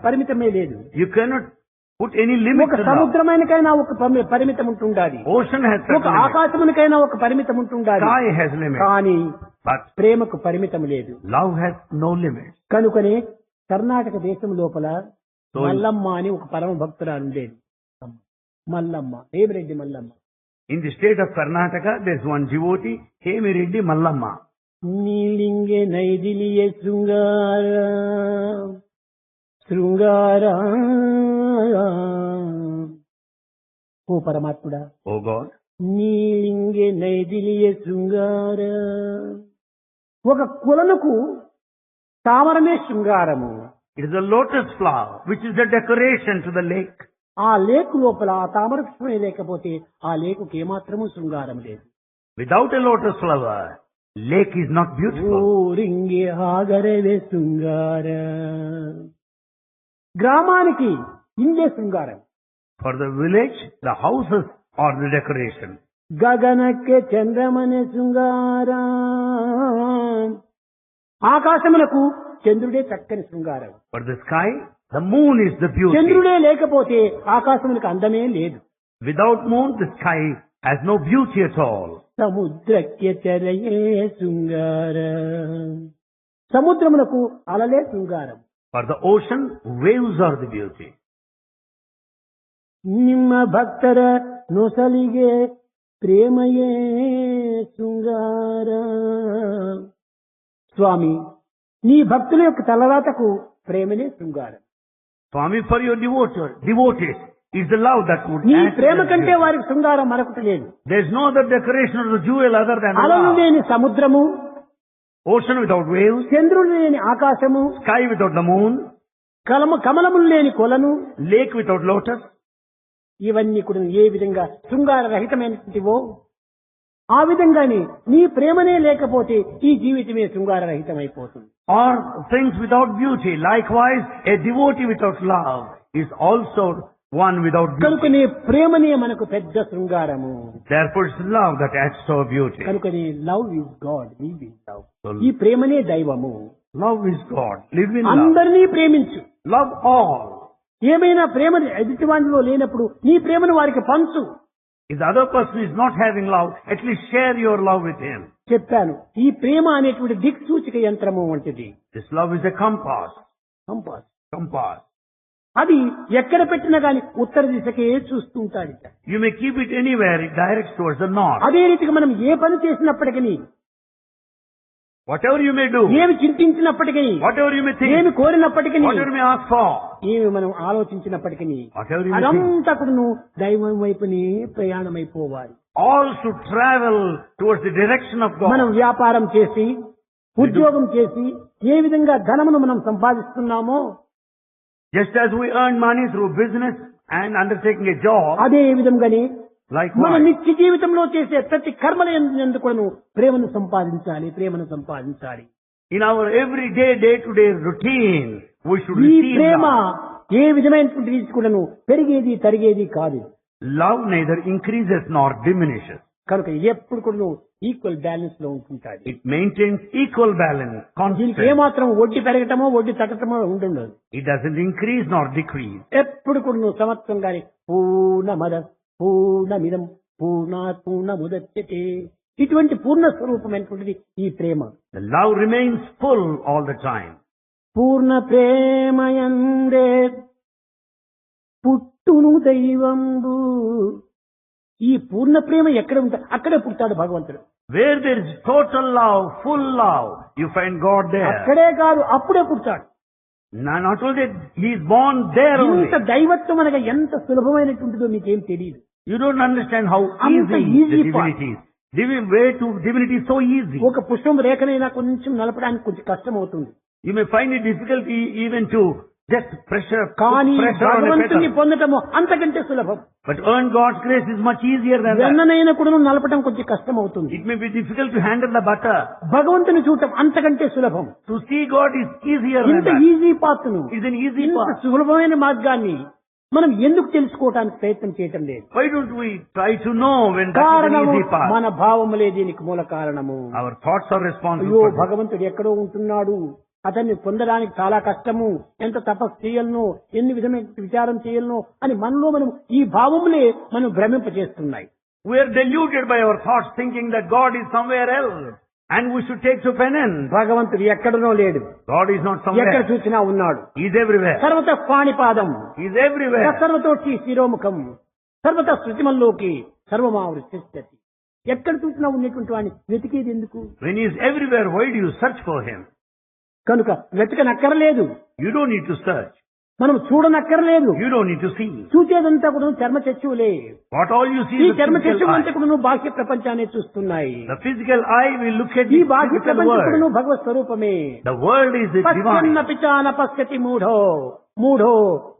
పరిమితమే లేదు. You cannot put any limit ఒక to love. సముద్రమైనకైనా ఒక పరిమితం ఉంటుండాలి. Ocean has ఒక certain limits. ఆకాశమునికైనా ఒక పరిమితం ఉంటుండాలి. Sky has limits. కానీ But ప్రేమకు పరిమితం లేదు. love has no limits. కనుకనే కర్ణాటక దేశం లోపల So- మల్లమ్మ అని ఒక పరమ భక్తురాలు ఉండేది. Mallamma, హేమిరెడ్డి Mallamma. In the state of Karnataka, there's one devotee, Hemireddy Mallamma. నీలింగే నైదిలియ శృంగార ఓ పరమాత్ముడా, Oh God. నీలింగే నైదిలియ శృంగార. ఒక కులముకు తామరమే శృంగారము, It is a lotus flower, which is the decoration to the lake. ఆ లేకు లోపల ఆ తామర పుష్పమే లేకపోతే ఆ లేకుకి ఏమాత్రము శృంగారం లేదు. Without a lotus flower, lake is not beautiful. ఊరింగే ఆగరవే శృంగార. గ్రామానికి ఇందే శృంగారం. For the village, the houses are the decoration. గగనಕ್ಕೆ చంద్రమనే శృంగార. ఆకాశమునకు చంద్రుడే చక్కని శృంగారం. For the sky, the moon is the beauty. చంద్రుడే లేకపోతే ఆకాశమునకు అందమే లేదు. Without moon, the sky has no beauty at all. సముద్రಕ್ಕೆ తెరయే శృంగార. సముద్రమునకు అలలే శృంగారం. For the ocean, waves are the beauty. ನಿಮ್ಮ ಭಕ್ತರ ನೊಸಲಿಗೆ ಪ್ರೇಮಯೇ శృంగార. స్వామి, నీ భక్తుల యొక్క తలరాతకు ప్రేమనే శృంగారం. Swami, for your devotees, is the love that would నీ add to ప్రేమ their కంటే beauty. వారికి శృంగారం మరొకటి లేదు. There is no other decoration of the jewel other than అలలు love. లేని సముద్రము, Ocean without waves, చంద్రుడు లేని ఆకాశము, sky without the moon, కమలములు లేని కొలను, lake without lotus. ఇవన్నీ కూడా ఏ విధంగా శృంగార రహితమైనటువంటివో ఆ విధంగానే నీ ప్రేమనే లేకపోతే ఈ జీవితమే శృంగార రహితమైపోతుంది. Or things without beauty. Likewise, a devotee without love is also one without beauty. కనుకనే ప్రేమనే మనకు పెద్ద శృంగారము. Therefore, it's love that adds to our beauty. కనుకనే love is God, live in love. So, ఈ ప్రేమనే దైవము. love is God. Live in love. అందరినీ ప్రేమించు. Love all. ఏమైనా ప్రేమ ఎదుటివాడిలో లేనప్పుడు నీ ప్రేమను వారికి పంచు. If the other person is not having love, at least share your love with him. చెప్పాను, ఈ ప్రేమ అనేటువంటి దిక్సూచిక యంత్రము వంటిది. This love is a compass. Compass. అది ఎక్కడ పెట్టినా గాని ఉత్తర దిశకే చూస్తూ ఉంటాడు. You may keep it anywhere, it directs towards the north. అదే రీతిగా మనం ఏ పని చేసినప్పటికీ, Whatever you may do, ఏమి చింతించినప్పటికీ, whatever you may think, ఏమి కోరినప్పటికీ, whatever you may ask for, ఏమి మనం ఆలోచించినప్పటికీ, whatever you may think, అదంతా కూడా దైవం వైపునే ప్రయాణమైపోవాలి. all should travel towards the direction of మనం God. వ్యాపారం చేసి, ఉద్యోగం చేసి ఏ విధంగా ధనమును మనం సంపాదిస్తున్నామో Just as we earn money through business and undertaking a job, అదే విధంగానే మన likewise, నిత్య జీవితంలో చేసే ప్రతి కర్మల ఎందుకు ప్రేమను సంపాదించాలి. in our everyday, day-to-day routine, we should ఈ receive ప్రేమ love. ఏ విధమైనటువంటి రీతి కూడాను పెరిగేది తరిగేది కాదు. Love neither increases nor diminishes. కనుక ఎప్పుడు కూడా ఈక్వల్ బ్యాలెన్స్ లో ఉంటుంటాది. It maintains equal balance, దీనికి constant. ఏమాత్రం వడ్డీ పెరగటమో వడ్డీ తగ్గటమో ఉండదు. It doesn't increase nor decrease. ఎప్పుడు కూడా సమత్వంగానే పూర్ణమద పూర్ణమిదం పూర్ణాత్ పూర్ణముదచ్యతే, ఇటువంటి పూర్ణ స్వరూపమైనటువంటిది ఈ ప్రేమ. The love remains full all the time. పూర్ణ ప్రేమయందే పుట్టును దైవంబు. ఈ పూర్ణ ప్రేమ ఎక్కడ ఉంటా అక్కడే పుట్టాడు భగవంతుడు. Where there is total love, full love, you find God there. అక్కడే కాదు అప్పుడే పుట్టాడు. Not only that, He is born there only. ఇంత దైవత్వం అనగా ఎంత సులభమైనటువంటిదో మీకేం తెలియదు. You don't understand how Anta easy the easy part. divinity is. Way to divinity is so easy. ఒక పుష్పం రేఖనైనా కొంచెం నలపడానికి కొంచెం కష్టం అవుతుంది. You may find it difficult even to just pressure కానీ on a భగవంతుని petal. పొందటము అంతకంటే సులభం. But earn God's grace is much easier than that. వెన్ననైనా కూడా నలపటం కొంచెం కష్టం అవుతుంది. It may be difficult to handle the butter. భగవంతుని చూడటం అంతకంటే సులభం. To see God is easier than ఇంత that. ఈజీ పాత్ను, It's an easy ఇంత path. సులభమైన మార్గాన్ని మనం ఎందుకు తెలుసుకోవడానికి ప్రయత్నం చేయటం లేదు? Why don't we try to know when that is an కారణము easy path? మన భావములే దీనికి మూల కారణము. Our thoughts are responsible అయ్యో for this. భగవంతుడు ఎక్కడో ఉంటున్నాడు, అతన్ని పొందడానికి చాలా కష్టము, ఎంత తపస్సు చేయలను, ఎన్ని విధమైన విచారం చేయలను అని మనలో మనం ఈ భావములే మనం భ్రమింపజేస్తున్నాయి. We are deluded by our thoughts thinking that God is somewhere else and we should take to penance. భగవంతుడు ఎక్కడనో లేడు, God is not ఎక్కడ somewhere. చూసినా ఉన్నాడు. He is everywhere. సర్వత పాణిపాదం, He is everywhere. సర్వతోక్షి శిరోముఖం, సర్వత శృతిమల్లోకి సర్వమావృష్టి. ఎక్కడ చూసినా ఉన్నటువంటి వాడిని వెతికేది ఎందుకు? When He is everywhere, why do you search for Him? కనుక వెతకనక్కరలేదు. You don't need to search. మనం చూడనక్కర్లేదు. You don't need to see. చూసేదంతా కూడా చర్మ చచ్చువులే. What all you see ఈ is the చర్మ physical చచ్చువు అంతా eye. కూడా బాహ్య ప్రపంచాన్ని చూస్తున్నాయి. The physical eye will look at ఈ the బాహ్య physical ప్రపంచం world. కూడా భగవత్ స్వరూపమే. The world is the పశ్చన్న divine. పిచాన పశ్యతి మూఢో మూఢో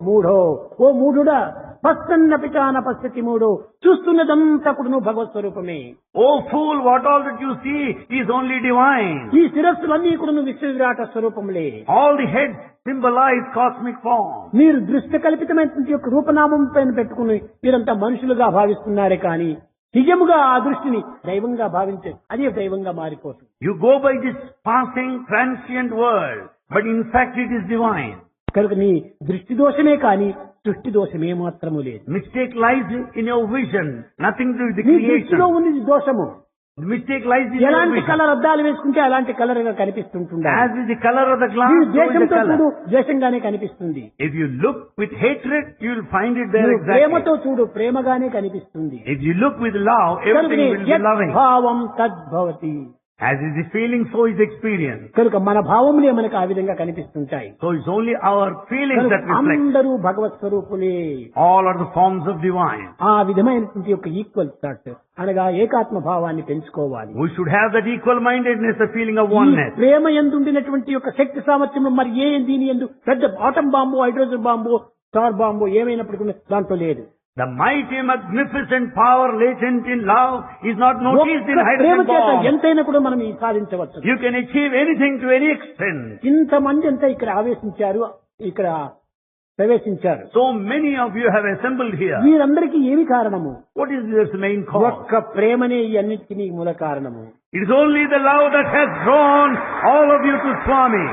మూఢో. ఓ మూఢుడా, పశ్చన్న పిచాన పశ్యతి మూఢో. చూస్తున్నదంతా కూడా భగవత్ స్వరూపమే. Oh fool, what all that you see is only divine. ఈ శిరస్సులన్నీ కూడా విశ్వ విరాట స్వరూపములే. All the heads symbolize cosmic form. మీరు దృష్టి కల్పితమైనటువంటి యొక్క రూపనామం పైన పెట్టుకుని మీరంతా మనుషులుగా భావిస్తున్నారే కానీ నిజముగా ఆ దృష్టిని దైవంగా భావించే అదే దైవంగా మారిపోతుంది. You go by this passing transient world, but in fact it is divine. కనుక నీ దృష్టి దోషమే కానీ సృష్టి దోషమే మాత్రము లేదు. Mistake lies in your vision, nothing to do with the నీ creation. దృష్టిలో ఉన్నది దోషము. The mistake lies in your ఎలాంటి vision. కలర్ అద్దాలు వేసుకుంటే అలాంటి కలర్ గా కనిపిస్తుంటుందా? As is the color of the glass, నీ so is the ద్వేషంతో color. చూడు, ద్వేషంగానే కనిపిస్తుంది. If you look with hatred, you will find it there నువ్వు exactly. ప్రేమతో చూడు, ప్రేమగానే కనిపిస్తుంది. If you look with love, everything will be loving. భావం తద్భవతి. As is the feeling, so is the experience. కనుక మన భావములే మనకు ఆ విధంగా కనిపిస్తుంటాయి. So it's only our feelings that reflect. అందరూ భగవత్ స్వరూపులే. All are the forms of divine. ఆ విధమైనటువంటి యొక్క ఈక్వల్ థాట్ అనగా ఏకాత్మ భావాన్ని పెంచుకోవాలి. We should have that equal-mindedness, the feeling of ఈ oneness. ప్రేమ ఎందుండినటువంటి యొక్క శక్తి సామర్థ్యం మరి దీని ఎందు పెద్ద atom bomb, hydrogen bomb, star bomb ఏమైనప్పటికీ దాంట్లో లేదు. The mighty, magnificent power latent in love is not noticed in ఒక్క ప్రేమ hydrogen చేత bomb. ఎంతైనా కూడా మనం సాధించవచ్చు. You can achieve anything to any extent. ఇంతమంది అంతా ఇక్కడ ఆవేశించారు, ఇక్కడ ప్రవేశించారు. So many of you have assembled here. వీరందరికీ ఏమి కారణము? What is this main cause? ఒక్క ప్రేమనే ఈ అన్నిటికీ మూల కారణము. It is only the love that has drawn all of you to Swami.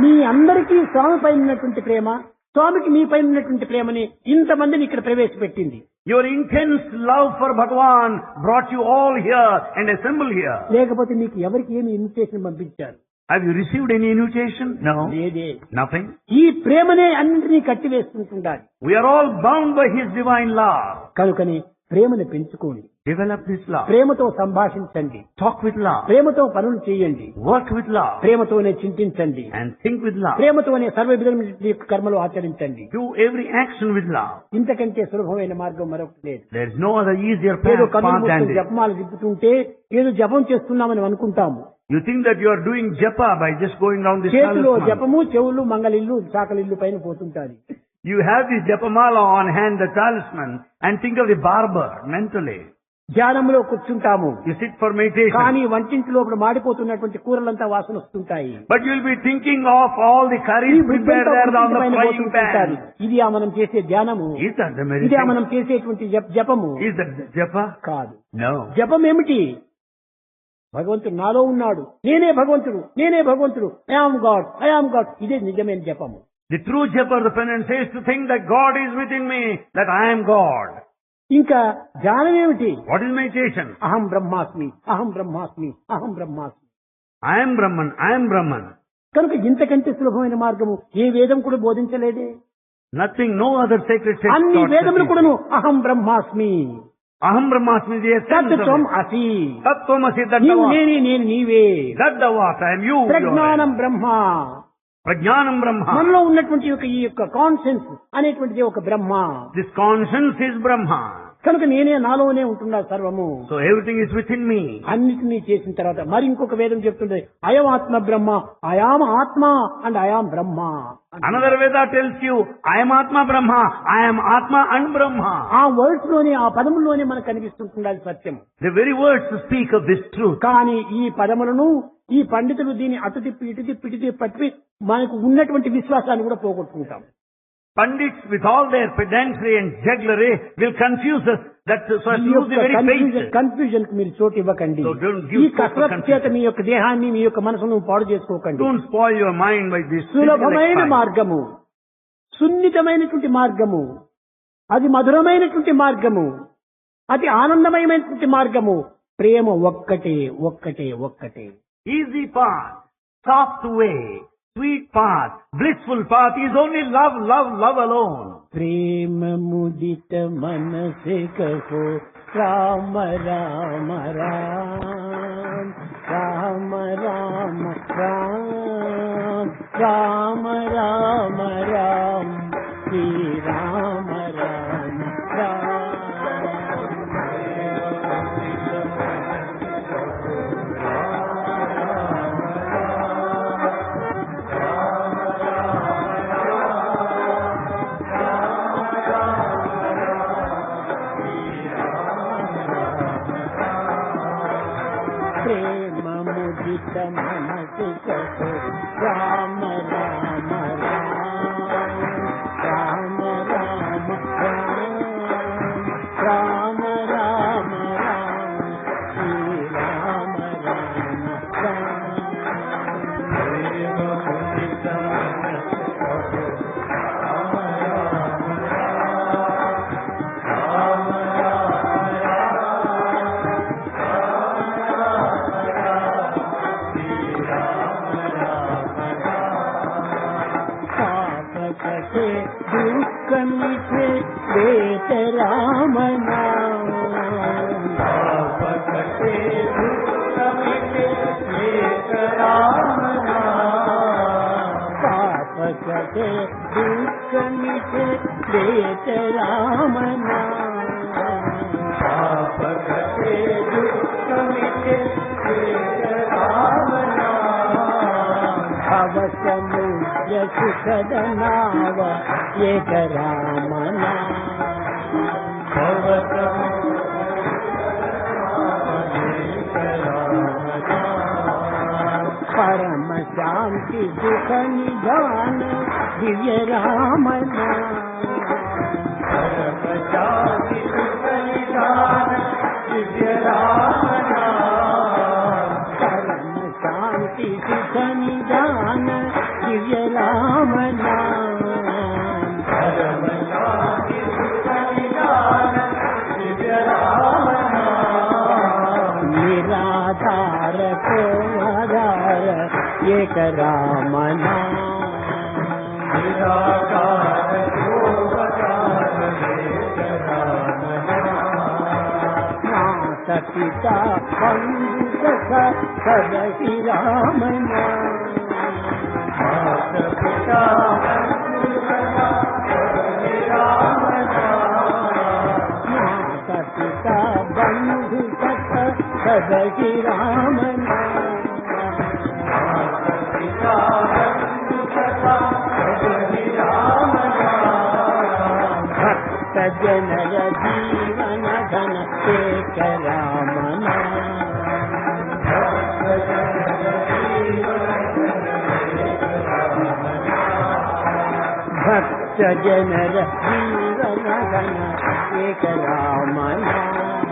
మీ అందరికీ స్వామి పైన ఉన్నటువంటి ప్రేమ, స్వామికి మీ పైన ఉన్నటువంటి ప్రేమని ఇంతమందిని ఇక్కడ ప్రవేశపెట్టింది. Your intense love for Bhagavan brought you all here and assembled here. లేకపోతే మీకు ఎవరికి ఏమి ఇన్విటేషన్ పంపించారు? Have you received any invitation? No. లేదే. Nothing. ఈ ప్రేమనే అన్నింటినీ కట్టివేస్తుంటుండాలి. We are all bound by His divine love. కనుకని ప్రేమను పెంచుకోండి. Develop this love. ప్రేమతో సంభాషించండి. Talk with love. ప్రేమతో పనులు చేయండి. Work with love. ప్రేమతోనే చింతించండి. And think with love. ప్రేమతోనే సర్వ విధమైన కర్మలు ఆచరించండి. Do every action with love. ఇంతకంటే సులభమైన మార్గం మరొకటి లేదు. There is no other easier ఏదో path కన్నులు than మూసుకొని this. జపమాలు తిప్పుతుంటే ఏదో జపం చేస్తున్నామని అనుకుంటాము. You think that you are doing japa by just going down this చేతిలో talisman. జపము, చెవులు మంగళిల్లు, చాకలిల్లు పైన పోతుంటాది. You have this japamala on hand, the talisman, and think of the barber mentally. ధ్యానంలో కూర్చుంటాము. You sit for meditation. కానీ వంటింటి లోపల మాడిపోతున్నటువంటి కూరలంతా వాసన వస్తుంటాయి. But you will be thinking of all the curries prepared there on the frying pan. ఇది మనం చేసే ధ్యానము. Is that the ఇదే meditation? మనం చేసేటువంటి జపము Is that the japa? కాదు. No. జపం ఏమిటి? భగవంతుడు నాలో ఉన్నాడు, నేనే భగవంతుడు, నేనే భగవంతుడు, ఐఆమ్ గాడ్, ఐఆమ్ గాడ్. ఇదే నిజమైన జపము. The true japa, the penance, says to think that God is within me, that I am God. ఇంకా ధ్యానం ఏమిటి? What is meditation? అహం బ్రహ్మాస్మి, అహం బ్రహ్మాస్మి, అహం బ్రహ్మాస్మి. I am Brahman, I am Brahman. కనుక ఇంతకంటే సులభమైన మార్గము ఏ వేదం కూడా బోధించలేదే. Nothing, no other sacred text అన్ని taught వేదములు that కూడాను అహం బ్రహ్మాస్మి, Aham Brahmasmi, the essence of తత్వం it. అసి, Tattvamasi, that నీవు thou art. నేనే, నేను నీవే. That thou art, I am you. you are. ప్రజ్ఞానం బ్రహ్మ. Prajnanam Brahma. మనలో ఉన్నటువంటి ఈ యొక్క కాన్షియన్స్ అనేటువంటిది ఒక బ్రహ్మ. This conscience is Brahma. కనుక నేనే నాలోనే ఉంటున్నా సర్వము. So everything is within me. అన్నిటినీ చేసిన తర్వాత మరి ఇంకొక వేదం చెప్తుంది, అయం ఆత్మ బ్రహ్మ, అయాం ఆత్మ and I am Brahma. Another Veda tells you, I am Atma Brahma, I am Atma and Brahma. ఆ వర్డ్స్ లోనే, ఆ పదముల్లోనే మనకు కనిపిస్తుంటుండాలి సత్యం. The very words to speak of this truth. కానీ ఈ పదములను ఈ పండితులు దీన్ని అటు తిప్పి ఇటు తిప్పి ఇటు తిప్పి పట్టి మనకు ఉన్నటువంటి విశ్వాసాన్ని కూడా పోగొట్టుకుంటాం. Pandits, with all their pedantry and jugglery, will confuse us that so as to lose the very faith. Confusion కి మీరు చోటు ఇవ్వకండి. So don't give ఈ scope for కసరత్తు confusion. చేత మీ యొక్క దేహాన్ని, మీ యొక్క మనసును పాడు చేసుకోకండి. Don't spoil your mind by this physical సులభమైన exercise. మార్గము, సున్నితమైనటువంటి మార్గము, అది మధురమైనటువంటి మార్గము, అది ఆనందమయమైనటువంటి మార్గము. ప్రేమ ఒక్కటే ఒక్కటే ఒక్కటే. Easy path, soft way, sweet path, blissful path is only love, love, love alone. ప్రేమ ముదిత మనసే కహో రామ రామ రామ, రామ రామ రామ, రామ రామ రామ. శ్రీరామ రామ రామ. ప్రేమ ముదిత మనసు కసు రామ రామ రామ రామ రామ రామ రామ రామ శ్రీరామ రామ రామ. ప్రేమ ముదిత మనసు కసు రామ రామ రామ దుఃఖమితే వేత రామ నామ. పాపకటే దుఃఖమితే వేత రామ నామ. పాపకటే దుఃఖమితే వేత రామ నామ. పాపకటే దుఃఖమితే వేత రామ నామ. భవసముద్ర సుఖద నావ ఏక రామ నామ. పరమ శాంతి సుఖ నిధాన దివ్య రామ నామ. పరమ శాంతి సుఖ నిధాన దివ్య రామ నామ. పరమ శాంతి సుఖ నిధాన దివ్య రామ నామ. పరమ శాంతి సుఖ నిధాన దివ్య రామ నామ. నిరాధార కో ఆధార ఏక రామ నామ. నిరాధార కో ఆధార ఏక రామ నామ. మాత పితా బంధు సఖా సద శ్రీ రామ నామ. మాత పితా బంధు సఖా సద శ్రీ రామ నామ. మాత పితా బంధు సఖా సద శ్రీ రామ నామ. మాత పితా బంధు సఖా సద శ్రీ రామ నామ. భక్త జనర జీవన ధన ఏక రామ నామ. భక్త జనర జీవన భక్త జనర జీవన ధన ఏక రామ నామ.